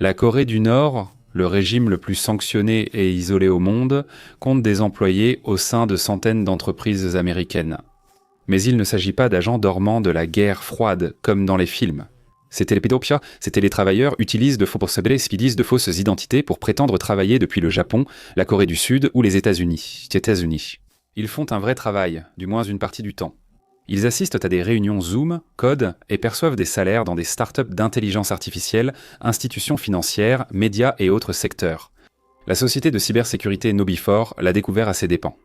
La Corée du Nord, le régime le plus sanctionné et isolé au monde, compte des employés au sein de centaines d'entreprises américaines. Mais il ne s'agit pas d'agents dormants de la guerre froide, comme dans les films. Ces télépédopia, ces télétravailleurs utilisent de fausses identités pour prétendre travailler depuis le Japon, la Corée du Sud ou les États-Unis. Ils font un vrai travail, du moins une partie du temps. Ils assistent à des réunions Zoom, codent et perçoivent des salaires dans des startups d'intelligence artificielle, institutions financières, médias et autres secteurs. La société de cybersécurité KnowBe4 l'a découvert à ses dépens.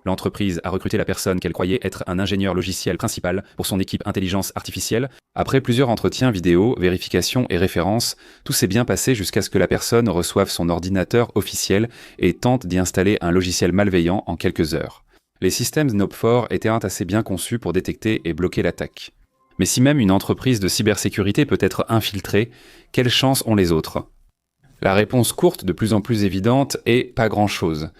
L'entreprise a recruté la personne qu'elle croyait être un ingénieur logiciel principal pour son équipe intelligence artificielle. Après plusieurs entretiens vidéo, vérifications et références, tout s'est bien passé jusqu'à ce que la personne reçoive son ordinateur officiel et tente d'y installer un logiciel malveillant en quelques heures. Les systèmes KnowBe4 étaient assez bien conçus pour détecter et bloquer l'attaque. Mais si même une entreprise de cybersécurité peut être infiltrée, quelle chance ont les autres ? La réponse courte, de plus en plus évidente, est pas grand-chose.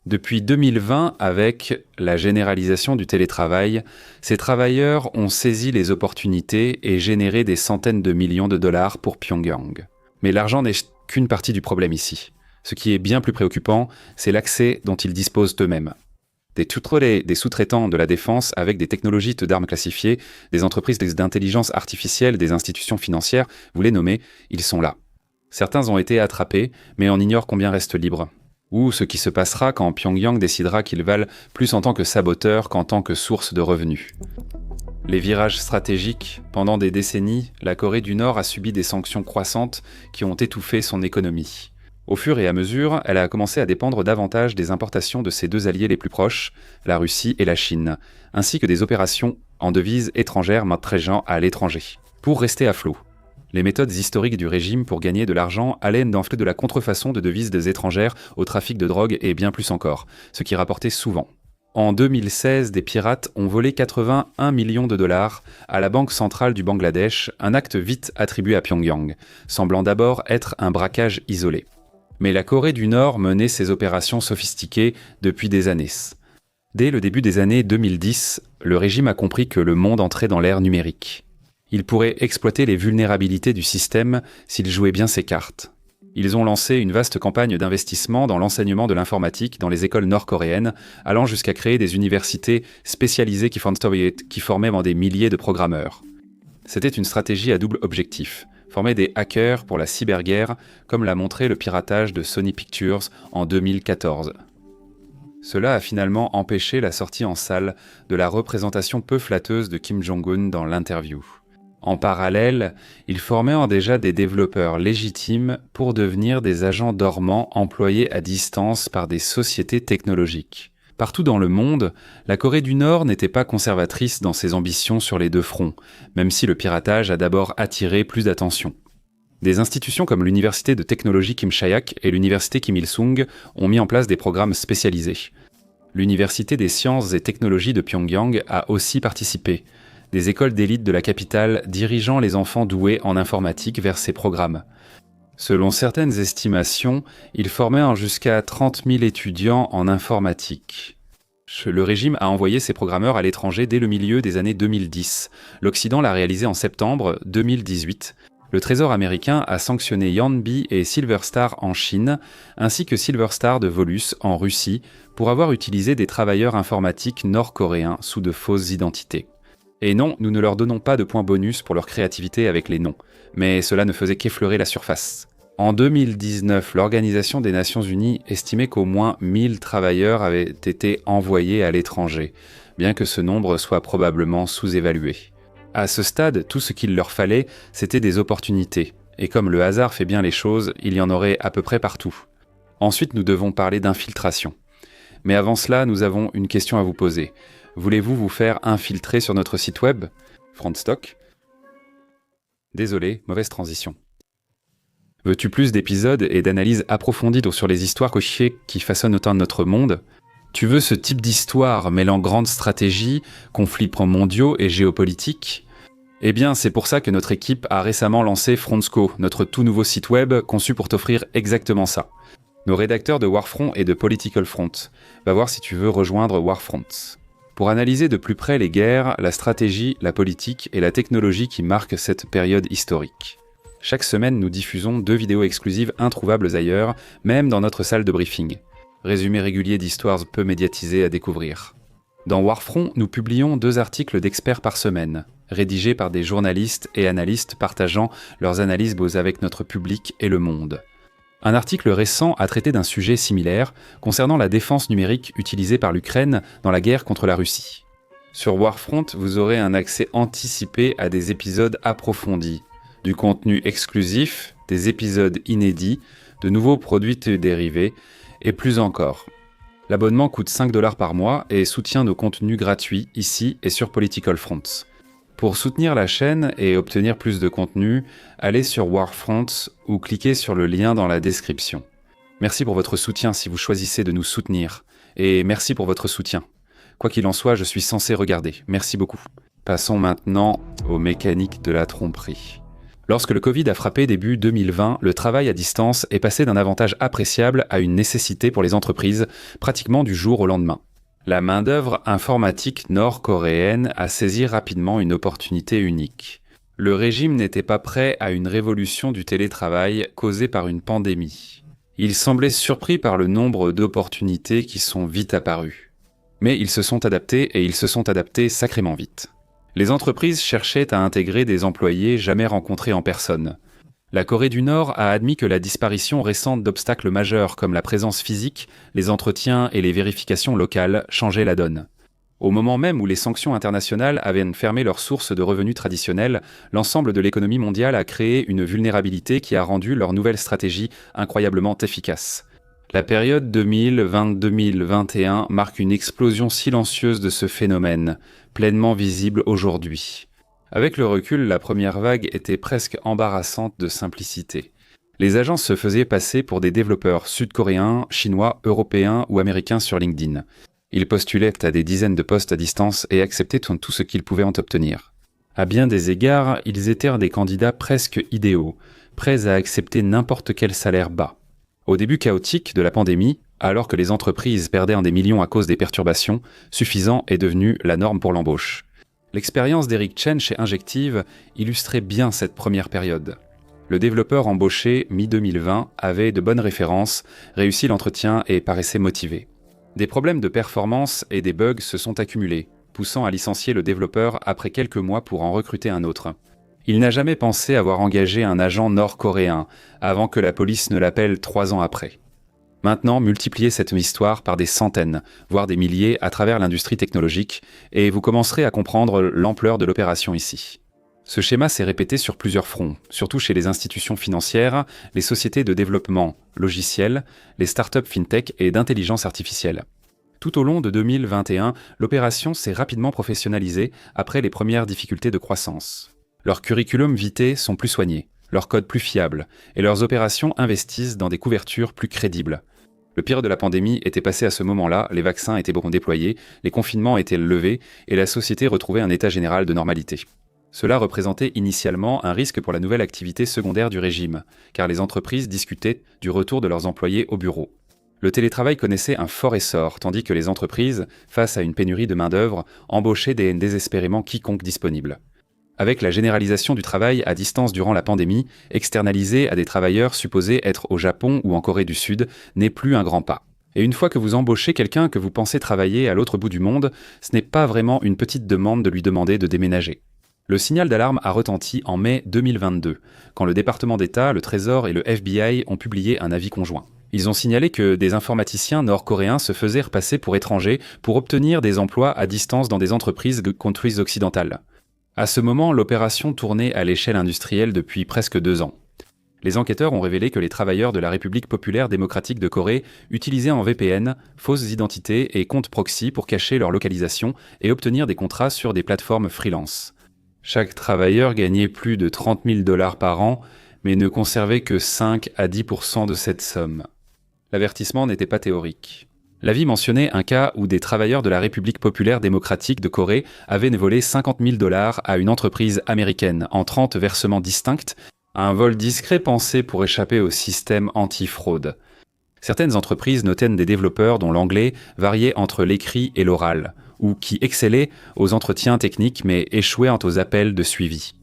Depuis 2020, avec la généralisation du télétravail, ces travailleurs ont saisi les opportunités et généré des centaines de millions de dollars pour Pyongyang. Mais l'argent n'est qu'une partie du problème ici. Ce qui est bien plus préoccupant, c'est l'accès dont ils disposent eux-mêmes. Des sous-traitants de la défense avec des technologies d'armes classifiées, des entreprises d'intelligence artificielle, des institutions financières, vous les nommez, ils sont là. Certains ont été attrapés, mais on ignore combien restent libres. Ou ce qui se passera quand Pyongyang décidera qu'ils valent plus en tant que saboteurs qu'en tant que source de revenus. Les virages stratégiques, pendant des décennies, la Corée du Nord a subi des sanctions croissantes qui ont étouffé son économie. Au fur et à mesure, elle a commencé à dépendre davantage des importations de ses deux alliés les plus proches, la Russie et la Chine, ainsi que des opérations en devises étrangères maintenant à l'étranger, pour rester à flot. Les méthodes historiques du régime pour gagner de l'argent allaient d'enfler de la contrefaçon de devises étrangères au trafic de drogue et bien plus encore, ce qui rapportait souvent. En 2016, des pirates ont volé 81 millions de dollars à la Banque centrale du Bangladesh, un acte vite attribué à Pyongyang, semblant d'abord être un braquage isolé. Mais la Corée du Nord menait ses opérations sophistiquées depuis des années. Dès le début des années 2010, le régime a compris que le monde entrait dans l'ère numérique. Il pourrait exploiter les vulnérabilités du système s'il jouait bien ses cartes. Ils ont lancé une vaste campagne d'investissement dans l'enseignement de l'informatique dans les écoles nord-coréennes, allant jusqu'à créer des universités spécialisées qui formaient des milliers de programmeurs. C'était une stratégie à double objectif, former des hackers pour la cyberguerre, comme l'a montré le piratage de Sony Pictures en 2014. Cela a finalement empêché la sortie en salle de la représentation peu flatteuse de Kim Jong-un dans l'interview. En parallèle, ils formaient déjà des développeurs légitimes pour devenir des agents dormants employés à distance par des sociétés technologiques. Partout dans le monde, la Corée du Nord n'était pas conservatrice dans ses ambitions sur les deux fronts, même si le piratage a d'abord attiré plus d'attention. Des institutions comme l'Université de technologie Kim Chayak et l'Université Kim Il-sung ont mis en place des programmes spécialisés. L'Université des sciences et technologies de Pyongyang a aussi participé. Des écoles d'élite de la capitale dirigeant les enfants doués en informatique vers ces programmes. Selon certaines estimations, ils formaient jusqu'à 30 000 étudiants en informatique. Le régime a envoyé ses programmeurs à l'étranger dès le milieu des années 2010. L'Occident l'a réalisé en septembre 2018. Le Trésor américain a sanctionné Yanbi et Silverstar en Chine, ainsi que Silverstar de Volus en Russie, pour avoir utilisé des travailleurs informatiques nord-coréens sous de fausses identités. Et non, nous ne leur donnons pas de points bonus pour leur créativité avec les noms, mais cela ne faisait qu'effleurer la surface. En 2019, l'Organisation des Nations Unies estimait qu'au moins 1000 travailleurs avaient été envoyés à l'étranger, bien que ce nombre soit probablement sous-évalué. À ce stade, tout ce qu'il leur fallait, c'était des opportunités, et comme le hasard fait bien les choses, il y en aurait à peu près partout. Ensuite, nous devons parler d'infiltration. Mais avant cela, nous avons une question à vous poser. Voulez-vous vous faire infiltrer sur notre site web, Frontstock ? Désolé, mauvaise transition. Veux-tu plus d'épisodes et d'analyses approfondies sur les histoires qui façonnent autant notre monde ? Tu veux ce type d'histoire mêlant grande stratégie, conflits mondiaux et géopolitique ? Eh bien, c'est pour ça que notre équipe a récemment lancé Frontsco, notre tout nouveau site web conçu pour t'offrir exactement ça. Nos rédacteurs de Warfront et de Political Front. Va voir si tu veux rejoindre Warfront. Pour analyser de plus près les guerres, la stratégie, la politique et la technologie qui marquent cette période historique. Chaque semaine, nous diffusons 2 vidéos exclusives introuvables ailleurs, même dans notre salle de briefing. Résumé régulier d'histoires peu médiatisées à découvrir. Dans Warfront, nous publions 2 articles d'experts par semaine, rédigés par des journalistes et analystes partageant leurs analyses avec notre public et le monde. Un article récent a traité d'un sujet similaire concernant la défense numérique utilisée par l'Ukraine dans la guerre contre la Russie. Sur Warfront, vous aurez un accès anticipé à des épisodes approfondis, du contenu exclusif, des épisodes inédits, de nouveaux produits dérivés, et plus encore. L'abonnement coûte 5 $ par mois et soutient nos contenus gratuits ici et sur Political Fronts. Pour soutenir la chaîne et obtenir plus de contenu, allez sur Warfront ou cliquez sur le lien dans la description. Merci pour votre soutien si vous choisissez de nous soutenir, et merci pour votre soutien. Quoi qu'il en soit, je suis censé regarder. Merci beaucoup. Passons maintenant aux mécaniques de la tromperie. Lorsque le Covid a frappé début 2020, le travail à distance est passé d'un avantage appréciable à une nécessité pour les entreprises, pratiquement du jour au lendemain. La main-d'œuvre informatique nord-coréenne a saisi rapidement une opportunité unique. Le régime n'était pas prêt à une révolution du télétravail causée par une pandémie. Il semblait surpris par le nombre d'opportunités qui sont vite apparues. Mais ils se sont adaptés et ils se sont adaptés sacrément vite. Les entreprises cherchaient à intégrer des employés jamais rencontrés en personne. La Corée du Nord a admis que la disparition récente d'obstacles majeurs comme la présence physique, les entretiens et les vérifications locales changeaient la donne. Au moment même où les sanctions internationales avaient fermé leurs sources de revenus traditionnelles, l'ensemble de l'économie mondiale a créé une vulnérabilité qui a rendu leur nouvelle stratégie incroyablement efficace. La période 2020-2021 marque une explosion silencieuse de ce phénomène, pleinement visible aujourd'hui. Avec le recul, la première vague était presque embarrassante de simplicité. Les agences se faisaient passer pour des développeurs sud-coréens, chinois, européens ou américains sur LinkedIn. Ils postulaient à des dizaines de postes à distance et acceptaient tout ce qu'ils pouvaient en obtenir. À bien des égards, ils étaient des candidats presque idéaux, prêts à accepter n'importe quel salaire bas. Au début chaotique de la pandémie, alors que les entreprises perdaient en des millions à cause des perturbations, suffisant est devenu la norme pour l'embauche. L'expérience d'Eric Chen chez Injective illustrait bien cette première période. Le développeur embauché mi-2020 avait de bonnes références, réussi l'entretien et paraissait motivé. Des problèmes de performance et des bugs se sont accumulés, poussant à licencier le développeur après quelques mois pour en recruter un autre. Il n'a jamais pensé avoir engagé un agent nord-coréen, avant que la police ne l'appelle 3 ans après. Maintenant, multipliez cette histoire par des centaines, voire des milliers à travers l'industrie technologique, et vous commencerez à comprendre l'ampleur de l'opération ici. Ce schéma s'est répété sur plusieurs fronts, surtout chez les institutions financières, les sociétés de développement logiciel, les startups fintech et d'intelligence artificielle. Tout au long de 2021, l'opération s'est rapidement professionnalisée après les premières difficultés de croissance. Leurs curriculum vitae sont plus soignés, leurs codes plus fiables, et leurs opérations investissent dans des couvertures plus crédibles. Le pire de la pandémie était passé à ce moment-là, les vaccins étaient déployés, les confinements étaient levés, et la société retrouvait un état général de normalité. Cela représentait initialement un risque pour la nouvelle activité secondaire du régime, car les entreprises discutaient du retour de leurs employés au bureau. Le télétravail connaissait un fort essor, tandis que les entreprises, face à une pénurie de main-d'œuvre, embauchaient désespérément quiconque disponible. Avec la généralisation du travail à distance durant la pandémie, externalisé à des travailleurs supposés être au Japon ou en Corée du Sud, n'est plus un grand pas. Et une fois que vous embauchez quelqu'un que vous pensez travailler à l'autre bout du monde, ce n'est pas vraiment une petite demande de lui demander de déménager. Le signal d'alarme a retenti en mai 2022, quand le département d'État, le Trésor et le FBI ont publié un avis conjoint. Ils ont signalé que des informaticiens nord-coréens se faisaient repasser pour étrangers pour obtenir des emplois à distance dans des entreprises countries occidentales. À ce moment, l'opération tournait à l'échelle industrielle depuis presque 2 ans. Les enquêteurs ont révélé que les travailleurs de la République populaire démocratique de Corée utilisaient en VPN, fausses identités et comptes proxy pour cacher leur localisation et obtenir des contrats sur des plateformes freelance. Chaque travailleur gagnait plus de 30 000 $ par an, mais ne conservait que 5 à 10% de cette somme. L'avertissement n'était pas théorique. L'avis mentionnait un cas où des travailleurs de la République populaire démocratique de Corée avaient volé 50 000 $ à une entreprise américaine en 30 versements distincts, un vol discret pensé pour échapper au système anti-fraude. Certaines entreprises notaient des développeurs dont l'anglais variait entre l'écrit et l'oral, ou qui excellaient aux entretiens techniques mais échouaient aux appels de suivi.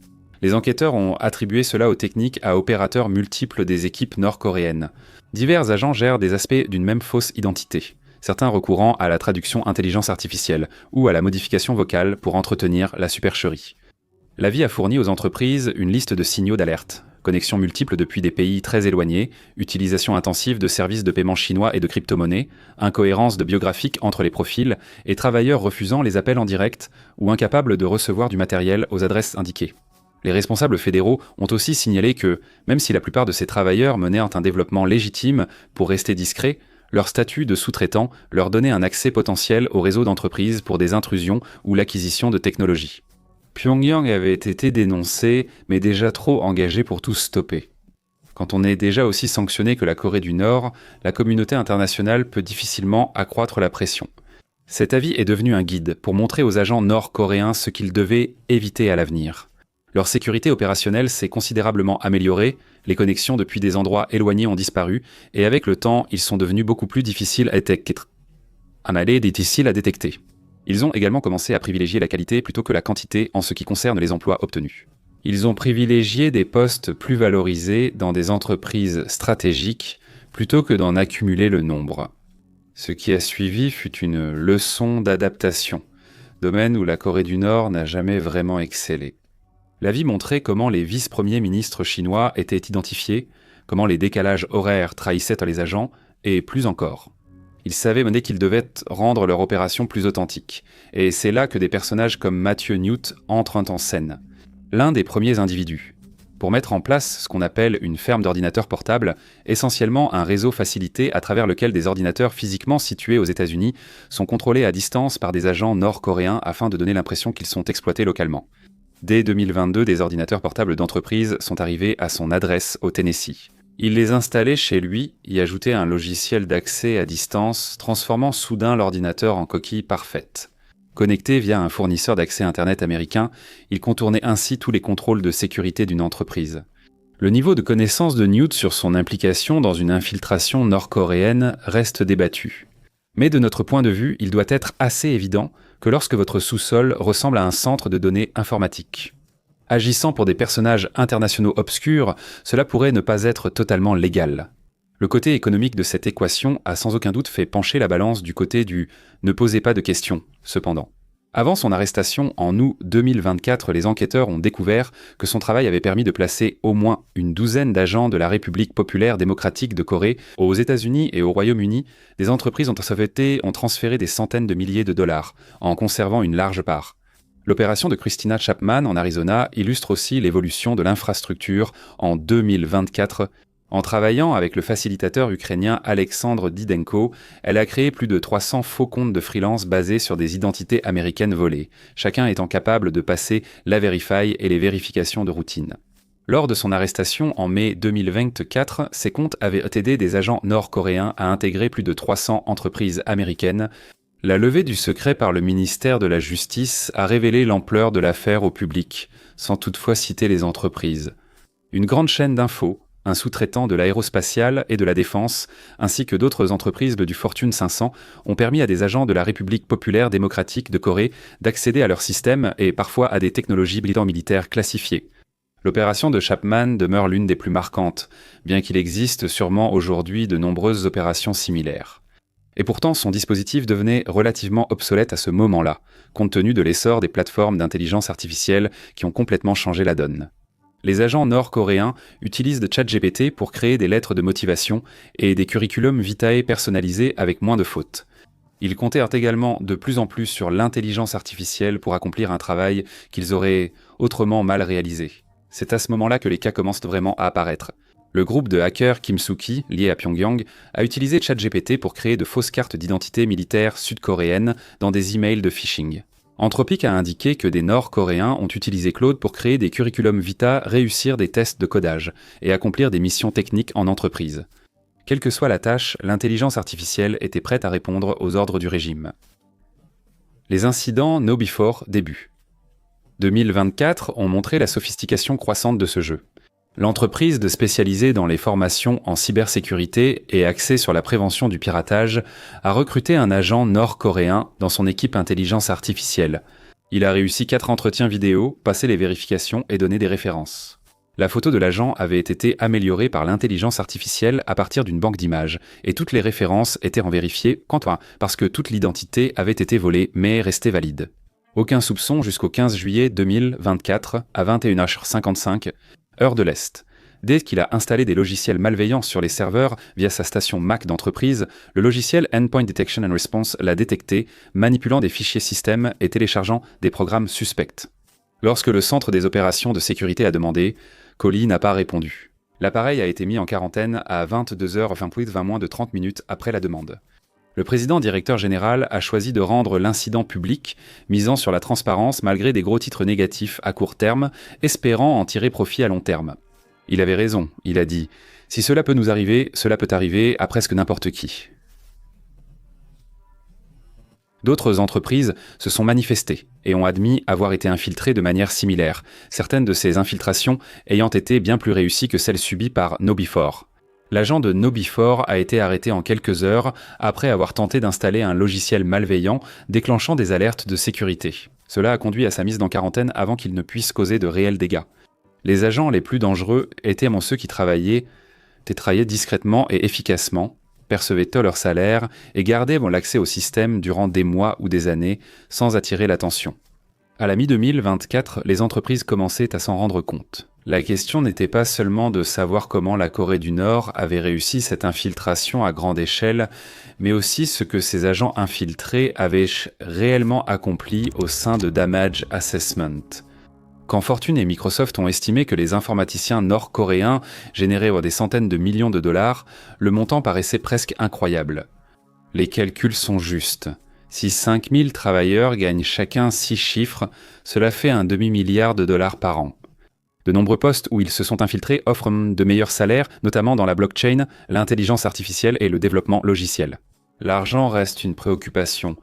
Les enquêteurs ont attribué cela aux techniques à opérateurs multiples des équipes nord-coréennes. Divers agents gèrent des aspects d'une même fausse identité, certains recourant à la traduction intelligence artificielle ou à la modification vocale pour entretenir la supercherie. La vie a fourni aux entreprises une liste de signaux d'alerte. Connexions multiples depuis des pays très éloignés, utilisation intensive de services de paiement chinois et de crypto-monnaies, incohérence de biographique entre les profils et travailleurs refusant les appels en direct ou incapables de recevoir du matériel aux adresses indiquées. Les responsables fédéraux ont aussi signalé que, même si la plupart de ces travailleurs menaient un développement légitime pour rester discrets, leur statut de sous-traitant leur donnait un accès potentiel au réseau d'entreprises pour des intrusions ou l'acquisition de technologies. Pyongyang avait été dénoncé, mais déjà trop engagé pour tout stopper. Quand on est déjà aussi sanctionné que la Corée du Nord, la communauté internationale peut difficilement accroître la pression. Cet avis est devenu un guide pour montrer aux agents nord-coréens ce qu'ils devaient éviter à l'avenir. Leur sécurité opérationnelle s'est considérablement améliorée, les connexions depuis des endroits éloignés ont disparu, et avec le temps, ils sont devenus beaucoup plus difficiles à détecter. Ils ont également commencé à privilégier la qualité plutôt que la quantité en ce qui concerne les emplois obtenus. Ils ont privilégié des postes plus valorisés dans des entreprises stratégiques plutôt que d'en accumuler le nombre. Ce qui a suivi fut une leçon d'adaptation, domaine où la Corée du Nord n'a jamais vraiment excellé. La vie montrait comment les vice-premiers ministres chinois étaient identifiés, comment les décalages horaires trahissaient les agents, et plus encore. Ils savaient dès qu'ils devaient rendre leur opération plus authentique. Et c'est là que des personnages comme Matthew Newt entrent en scène. L'un des premiers individus. Pour mettre en place ce qu'on appelle une ferme d'ordinateurs portables, essentiellement un réseau facilité à travers lequel des ordinateurs physiquement situés aux États-Unis sont contrôlés à distance par des agents nord-coréens afin de donner l'impression qu'ils sont exploités localement. Dès 2022, des ordinateurs portables d'entreprise sont arrivés à son adresse au Tennessee. Il les installait chez lui, y ajoutait un logiciel d'accès à distance, transformant soudain l'ordinateur en coquille parfaite. Connecté via un fournisseur d'accès Internet américain, il contournait ainsi tous les contrôles de sécurité d'une entreprise. Le niveau de connaissance de Newt sur son implication dans une infiltration nord-coréenne reste débattu. Mais de notre point de vue, il doit être assez évident que lorsque votre sous-sol ressemble à un centre de données informatique. Agissant pour des personnages internationaux obscurs, cela pourrait ne pas être totalement légal. Le côté économique de cette équation a sans aucun doute fait pencher la balance du côté du « ne posez pas de questions », cependant. Avant son arrestation en août 2024, les enquêteurs ont découvert que son travail avait permis de placer au moins une douzaine d'agents de la République populaire démocratique de Corée aux États-Unis et au Royaume-Uni. Des entreprises ont transféré des centaines de milliers de dollars, en conservant une large part. L'opération de Christina Chapman en Arizona illustre aussi l'évolution de l'infrastructure en 2024. En travaillant avec le facilitateur ukrainien Alexandre Didenko, elle a créé plus de 300 faux comptes de freelance basés sur des identités américaines volées, chacun étant capable de passer la Verify et les vérifications de routine. Lors de son arrestation en mai 2024, ces comptes avaient aidé des agents nord-coréens à intégrer plus de 300 entreprises américaines. La levée du secret par le ministère de la Justice a révélé l'ampleur de l'affaire au public, sans toutefois citer les entreprises. Une grande chaîne d'infos, un sous-traitant de l'aérospatiale et de la défense, ainsi que d'autres entreprises du Fortune 500, ont permis à des agents de la République populaire démocratique de Corée d'accéder à leur système et parfois à des technologies militaires classifiées. L'opération de Chapman demeure l'une des plus marquantes, bien qu'il existe sûrement aujourd'hui de nombreuses opérations similaires. Et pourtant, son dispositif devenait relativement obsolète à ce moment-là, compte tenu de l'essor des plateformes d'intelligence artificielle qui ont complètement changé la donne. Les agents nord-coréens utilisent de ChatGPT pour créer des lettres de motivation et des curriculums vitae personnalisés avec moins de fautes. Ils comptèrent également de plus en plus sur l'intelligence artificielle pour accomplir un travail qu'ils auraient autrement mal réalisé. C'est à ce moment-là que les cas commencent vraiment à apparaître. Le groupe de hackers Kimsuki, lié à Pyongyang, a utilisé ChatGPT pour créer de fausses cartes d'identité militaires sud-coréennes dans des emails de phishing. Anthropic a indiqué que des Nord-Coréens ont utilisé Claude pour créer des curriculums vitae, réussir des tests de codage et accomplir des missions techniques en entreprise. Quelle que soit la tâche, l'intelligence artificielle était prête à répondre aux ordres du régime. Les incidents KnowBe4 début. 2024 ont montré la sophistication croissante de ce jeu. L'entreprise spécialisée dans les formations en cybersécurité et axée sur la prévention du piratage a recruté un agent nord-coréen dans son équipe intelligence artificielle. Il a réussi 4 entretiens vidéo, passé les vérifications et donné des références. La photo de l'agent avait été améliorée par l'intelligence artificielle à partir d'une banque d'images, et toutes les références étaient vérifiées parce que toute l'identité avait été volée mais restait valide. Aucun soupçon jusqu'au 15 juillet 2024 à 21h55, heure de l'Est. Dès qu'il a installé des logiciels malveillants sur les serveurs via sa station Mac d'entreprise, le logiciel Endpoint Detection and Response l'a détecté, manipulant des fichiers système et téléchargeant des programmes suspects. Lorsque le centre des opérations de sécurité a demandé, Koli n'a pas répondu. L'appareil a été mis en quarantaine à 22h20 moins de 30 minutes après la demande. Le président directeur général a choisi de rendre l'incident public, misant sur la transparence malgré des gros titres négatifs à court terme, espérant en tirer profit à long terme. Il avait raison, il a dit « Si cela peut nous arriver, cela peut arriver à presque n'importe qui ». D'autres entreprises se sont manifestées et ont admis avoir été infiltrées de manière similaire, certaines de ces infiltrations ayant été bien plus réussies que celles subies par KnowBe4. L'agent de KnowBe4 a été arrêté en quelques heures après avoir tenté d'installer un logiciel malveillant déclenchant des alertes de sécurité. Cela a conduit à sa mise en quarantaine avant qu'il ne puisse causer de réels dégâts. Les agents les plus dangereux étaient ceux qui travaillaient discrètement et efficacement, percevaient tôt leur salaire et gardaient l'accès au système durant des mois ou des années sans attirer l'attention. À la mi-2024, les entreprises commençaient à s'en rendre compte. La question n'était pas seulement de savoir comment la Corée du Nord avait réussi cette infiltration à grande échelle, mais aussi ce que ces agents infiltrés avaient réellement accompli au sein de Damage Assessment. Quand Fortune et Microsoft ont estimé que les informaticiens nord-coréens généraient des centaines de millions de dollars, le montant paraissait presque incroyable. Les calculs sont justes. Si 5000 travailleurs gagnent chacun 6 chiffres, cela fait un demi-milliard de dollars par an. De nombreux postes où ils se sont infiltrés offrent de meilleurs salaires, notamment dans la blockchain, l'intelligence artificielle et le développement logiciel. L'argent reste une préoccupation,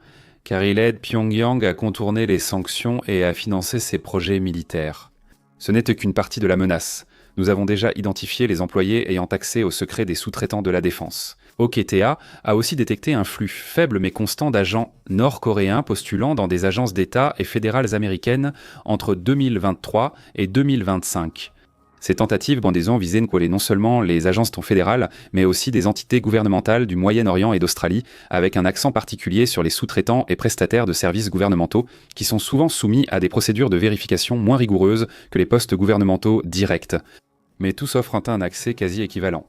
car il aide Pyongyang à contourner les sanctions et à financer ses projets militaires. Ce n'était qu'une partie de la menace. Nous avons déjà identifié les employés ayant accès au secret des sous-traitants de la défense. OKTA a aussi détecté un flux faible mais constant d'agents nord-coréens postulant dans des agences d'État et fédérales américaines entre 2023 et 2025. Ces tentatives bandaison visaient non seulement les agences fédérales, mais aussi des entités gouvernementales du Moyen-Orient et d'Australie, avec un accent particulier sur les sous-traitants et prestataires de services gouvernementaux, qui sont souvent soumis à des procédures de vérification moins rigoureuses que les postes gouvernementaux directs. Mais tous offrent un accès quasi équivalent.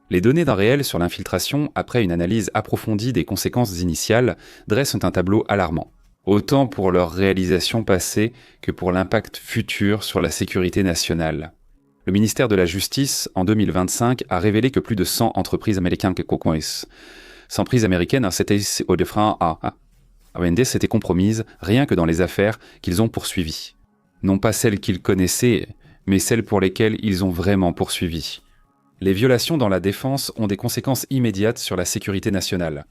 Les données d'un réel sur l'infiltration, après une analyse approfondie des conséquences initiales, dressent un tableau alarmant, autant pour leur réalisation passée que pour l'impact futur sur la sécurité nationale. Le ministère de la Justice, en 2025, a révélé que plus de 100 entreprises américaines s'étaient compromises rien que dans les affaires qu'ils ont poursuivies. Non pas celles qu'ils connaissaient, mais celles pour lesquelles ils ont vraiment poursuivi. Les violations dans la défense ont des conséquences immédiates sur la sécurité nationale.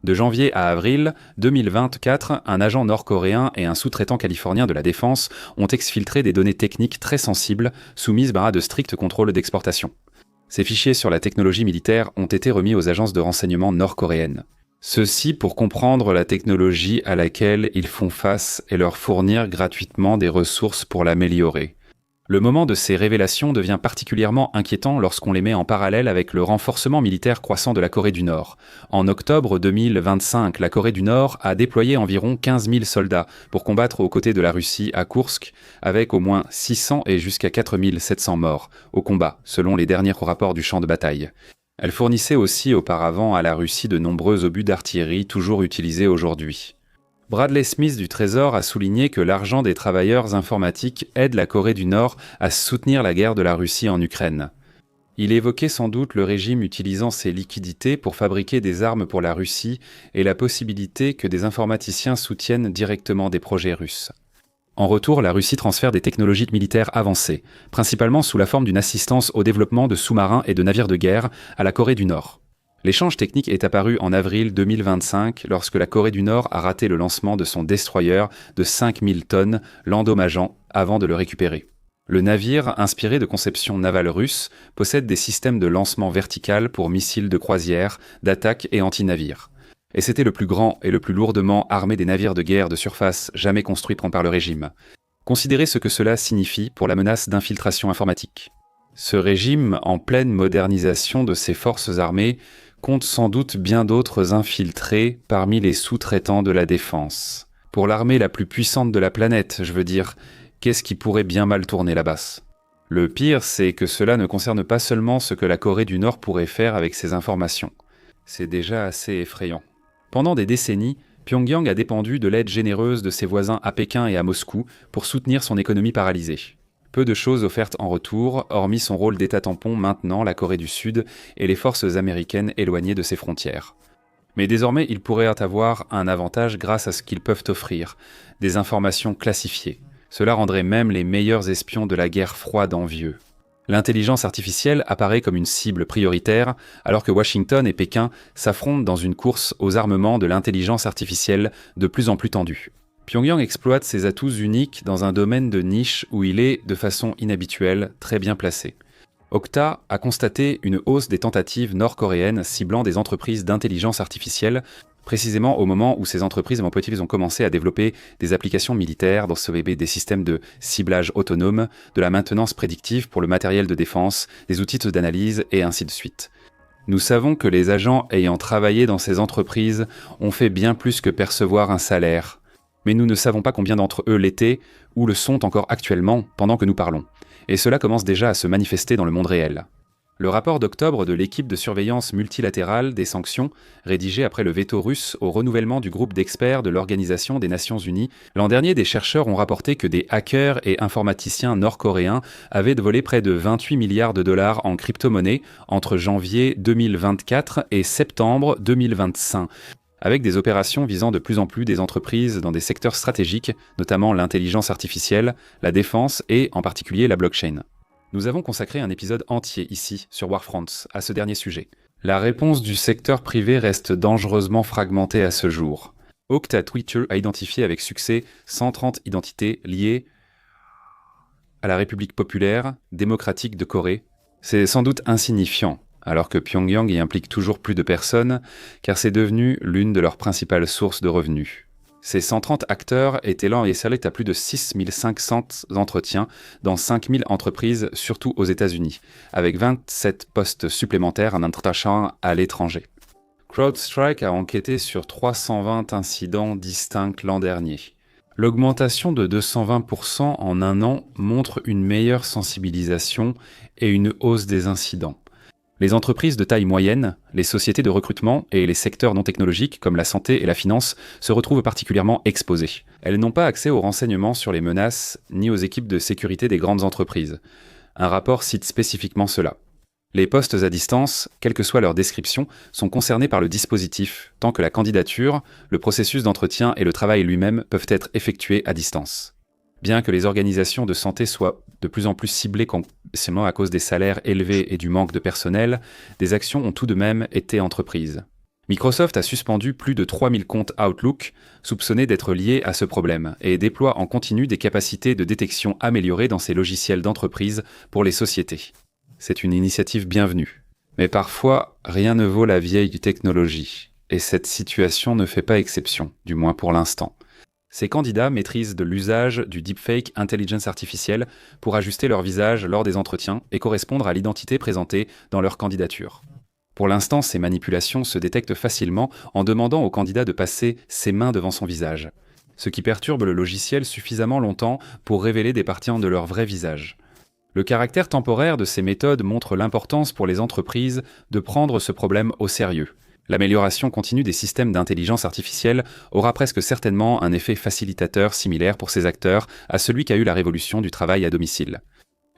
De janvier à avril 2024, un agent nord-coréen et un sous-traitant californien de la défense ont exfiltré des données techniques très sensibles soumises à de stricts contrôles d'exportation. Ces fichiers sur la technologie militaire ont été remis aux agences de renseignement nord-coréennes. Ceci pour comprendre la technologie à laquelle ils font face et leur fournir gratuitement des ressources pour l'améliorer. Le moment de ces révélations devient particulièrement inquiétant lorsqu'on les met en parallèle avec le renforcement militaire croissant de la Corée du Nord. En octobre 2025, la Corée du Nord a déployé environ 15 000 soldats pour combattre aux côtés de la Russie à Koursk, avec au moins 600 et jusqu'à 4 700 morts au combat, selon les derniers rapports du champ de bataille. Elle fournissait aussi auparavant à la Russie de nombreux obus d'artillerie toujours utilisés aujourd'hui. Bradley Smith du Trésor a souligné que l'argent des travailleurs informatiques aide la Corée du Nord à soutenir la guerre de la Russie en Ukraine. Il évoquait sans doute le régime utilisant ses liquidités pour fabriquer des armes pour la Russie et la possibilité que des informaticiens soutiennent directement des projets russes. En retour, la Russie transfère des technologies militaires avancées, principalement sous la forme d'une assistance au développement de sous-marins et de navires de guerre à la Corée du Nord. L'échange technique est apparu en avril 2025 lorsque la Corée du Nord a raté le lancement de son destroyer de 5000 tonnes, l'endommageant avant de le récupérer. Le navire, inspiré de conceptions navales russes, possède des systèmes de lancement vertical pour missiles de croisière, d'attaque et anti-navires. Et c'était le plus grand et le plus lourdement armé des navires de guerre de surface jamais construits par le régime. Considérez ce que cela signifie pour la menace d'infiltration informatique. Ce régime, en pleine modernisation de ses forces armées, compte sans doute bien d'autres infiltrés parmi les sous-traitants de la défense. Pour l'armée la plus puissante de la planète, je veux dire, qu'est-ce qui pourrait bien mal tourner là-bas ? Le pire, c'est que cela ne concerne pas seulement ce que la Corée du Nord pourrait faire avec ces informations. C'est déjà assez effrayant. Pendant des décennies, Pyongyang a dépendu de l'aide généreuse de ses voisins à Pékin et à Moscou pour soutenir son économie paralysée. Peu de choses offertes en retour, hormis son rôle d'État tampon maintenant la Corée du Sud et les forces américaines éloignées de ses frontières. Mais désormais, ils pourraient avoir un avantage grâce à ce qu'ils peuvent offrir, des informations classifiées. Cela rendrait même les meilleurs espions de la guerre froide envieux. L'intelligence artificielle apparaît comme une cible prioritaire, alors que Washington et Pékin s'affrontent dans une course aux armements de l'intelligence artificielle de plus en plus tendue. Pyongyang exploite ses atouts uniques dans un domaine de niche où il est, de façon inhabituelle, très bien placé. Okta a constaté une hausse des tentatives nord-coréennes ciblant des entreprises d'intelligence artificielle, précisément au moment où ces entreprises ont commencé à développer des applications militaires, dans des systèmes de ciblage autonome, de la maintenance prédictive pour le matériel de défense, des outils d'analyse et ainsi de suite. Nous savons que les agents ayant travaillé dans ces entreprises ont fait bien plus que percevoir un salaire, mais nous ne savons pas combien d'entre eux l'étaient ou le sont encore actuellement pendant que nous parlons. Et cela commence déjà à se manifester dans le monde réel. Le rapport d'octobre de l'équipe de surveillance multilatérale des sanctions, rédigé après le veto russe au renouvellement du groupe d'experts de l'Organisation des Nations Unies, l'an dernier, des chercheurs ont rapporté que des hackers et informaticiens nord-coréens avaient volé près de 28 milliards de dollars en crypto-monnaies entre janvier 2024 et septembre 2025. Avec des opérations visant de plus en plus des entreprises dans des secteurs stratégiques, notamment l'intelligence artificielle, la défense et, en particulier, la blockchain. Nous avons consacré un épisode entier ici, sur Warfronts, à ce dernier sujet. La réponse du secteur privé reste dangereusement fragmentée à ce jour. Okta Twitter a identifié avec succès 130 identités liées à la République populaire démocratique de Corée. C'est sans doute insignifiant, alors que Pyongyang y implique toujours plus de personnes, car c'est devenu l'une de leurs principales sources de revenus. Ces 130 acteurs étaient là et salaient à plus de 6500 entretiens dans 5000 entreprises, surtout aux États-Unis, avec 27 postes supplémentaires en attachant à l'étranger. CrowdStrike a enquêté sur 320 incidents distincts l'an dernier. L'augmentation de 220% en un an montre une meilleure sensibilisation et une hausse des incidents. Les entreprises de taille moyenne, les sociétés de recrutement et les secteurs non technologiques comme la santé et la finance se retrouvent particulièrement exposés. Elles n'ont pas accès aux renseignements sur les menaces ni aux équipes de sécurité des grandes entreprises. Un rapport cite spécifiquement cela. Les postes à distance, quelle que soit leur description, sont concernés par le dispositif, tant que la candidature, le processus d'entretien et le travail lui-même peuvent être effectués à distance. Bien que les organisations de santé soient de plus en plus ciblées seulement à cause des salaires élevés et du manque de personnel, des actions ont tout de même été entreprises. Microsoft a suspendu plus de 3000 comptes Outlook soupçonnés d'être liés à ce problème et déploie en continu des capacités de détection améliorées dans ses logiciels d'entreprise pour les sociétés. C'est une initiative bienvenue. Mais parfois, rien ne vaut la vieille technologie, et cette situation ne fait pas exception, du moins pour l'instant. Ces candidats maîtrisent de l'usage du deepfake intelligence artificielle pour ajuster leur visage lors des entretiens et correspondre à l'identité présentée dans leur candidature. Pour l'instant, ces manipulations se détectent facilement en demandant au candidat de passer ses mains devant son visage, ce qui perturbe le logiciel suffisamment longtemps pour révéler des parties de leur vrai visage. Le caractère temporaire de ces méthodes montre l'importance pour les entreprises de prendre ce problème au sérieux. L'amélioration continue des systèmes d'intelligence artificielle aura presque certainement un effet facilitateur similaire pour ces acteurs à celui qu'a eu la révolution du travail à domicile.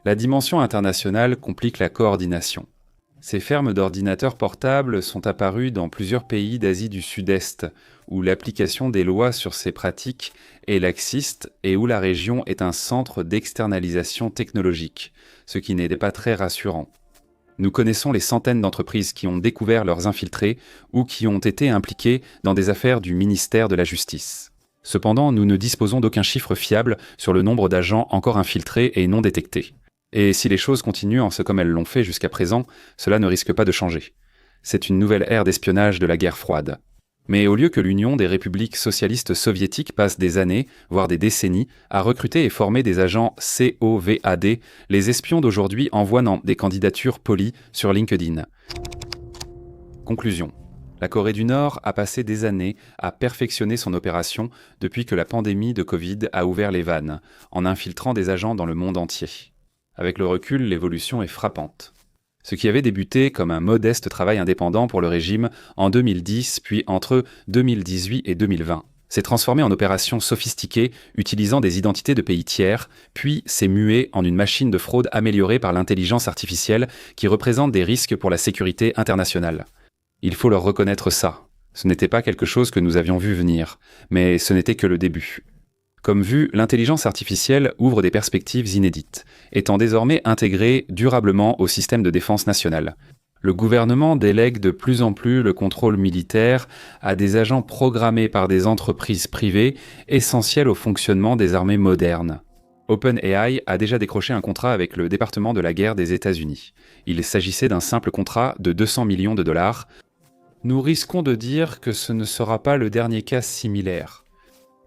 La dimension internationale complique la coordination. Ces fermes d'ordinateurs portables sont apparues dans plusieurs pays d'Asie du Sud-Est, où l'application des lois sur ces pratiques est laxiste et où la région est un centre d'externalisation technologique, ce qui n'était pas très rassurant. Nous connaissons les centaines d'entreprises qui ont découvert leurs infiltrés ou qui ont été impliquées dans des affaires du ministère de la Justice. Cependant, nous ne disposons d'aucun chiffre fiable sur le nombre d'agents encore infiltrés et non détectés. Et si les choses continuent comme elles l'ont fait jusqu'à présent, cela ne risque pas de changer. C'est une nouvelle ère d'espionnage de la guerre froide. Mais au lieu que l'Union des républiques socialistes soviétiques passe des années, voire des décennies, à recruter et former des agents COVAD, les espions d'aujourd'hui envoient des candidatures polies sur LinkedIn. Conclusion. La Corée du Nord a passé des années à perfectionner son opération depuis que la pandémie de Covid a ouvert les vannes, en infiltrant des agents dans le monde entier. Avec le recul, l'évolution est frappante. Ce qui avait débuté comme un modeste travail indépendant pour le régime en 2010, puis entre 2018 et 2020, s'est transformé en opération sophistiquée utilisant des identités de pays tiers, puis s'est mué en une machine de fraude améliorée par l'intelligence artificielle qui représente des risques pour la sécurité internationale. Il faut leur reconnaître ça. Ce n'était pas quelque chose que nous avions vu venir, mais ce n'était que le début. Comme vu, l'intelligence artificielle ouvre des perspectives inédites, étant désormais intégrée durablement au système de défense nationale. Le gouvernement délègue de plus en plus le contrôle militaire à des agents programmés par des entreprises privées essentielles au fonctionnement des armées modernes. OpenAI a déjà décroché un contrat avec le département de la guerre des États-Unis. Il s'agissait d'un simple contrat de 200 millions de dollars. Nous risquons de dire que ce ne sera pas le dernier cas similaire.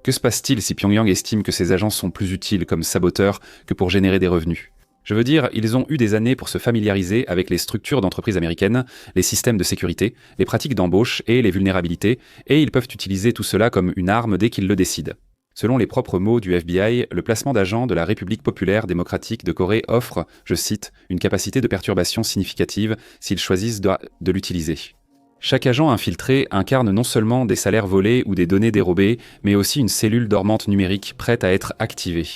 Que se passe-t-il si Pyongyang estime que ces agents sont plus utiles comme saboteurs que pour générer des revenus ? Je veux dire, ils ont eu des années pour se familiariser avec les structures d'entreprises américaines, les systèmes de sécurité, les pratiques d'embauche et les vulnérabilités, et ils peuvent utiliser tout cela comme une arme dès qu'ils le décident. Selon les propres mots du FBI, le placement d'agents de la République populaire démocratique de Corée offre, je cite, une capacité de perturbation significative s'ils choisissent de l'utiliser. Chaque agent infiltré incarne non seulement des salaires volés ou des données dérobées, mais aussi une cellule dormante numérique prête à être activée.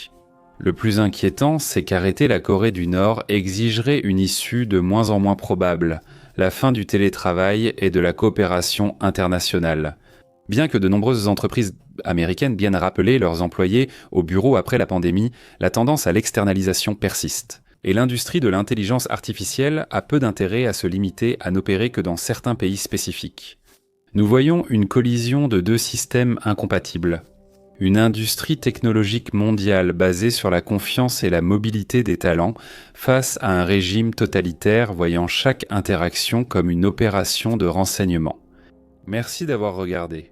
Le plus inquiétant, c'est qu'arrêter la Corée du Nord exigerait une issue de moins en moins probable, la fin du télétravail et de la coopération internationale. Bien que de nombreuses entreprises américaines viennent rappeler leurs employés au bureau après la pandémie, la tendance à l'externalisation persiste. Et l'industrie de l'intelligence artificielle a peu d'intérêt à se limiter à n'opérer que dans certains pays spécifiques. Nous voyons une collision de deux systèmes incompatibles. Une industrie technologique mondiale basée sur la confiance et la mobilité des talents face à un régime totalitaire voyant chaque interaction comme une opération de renseignement. Merci d'avoir regardé.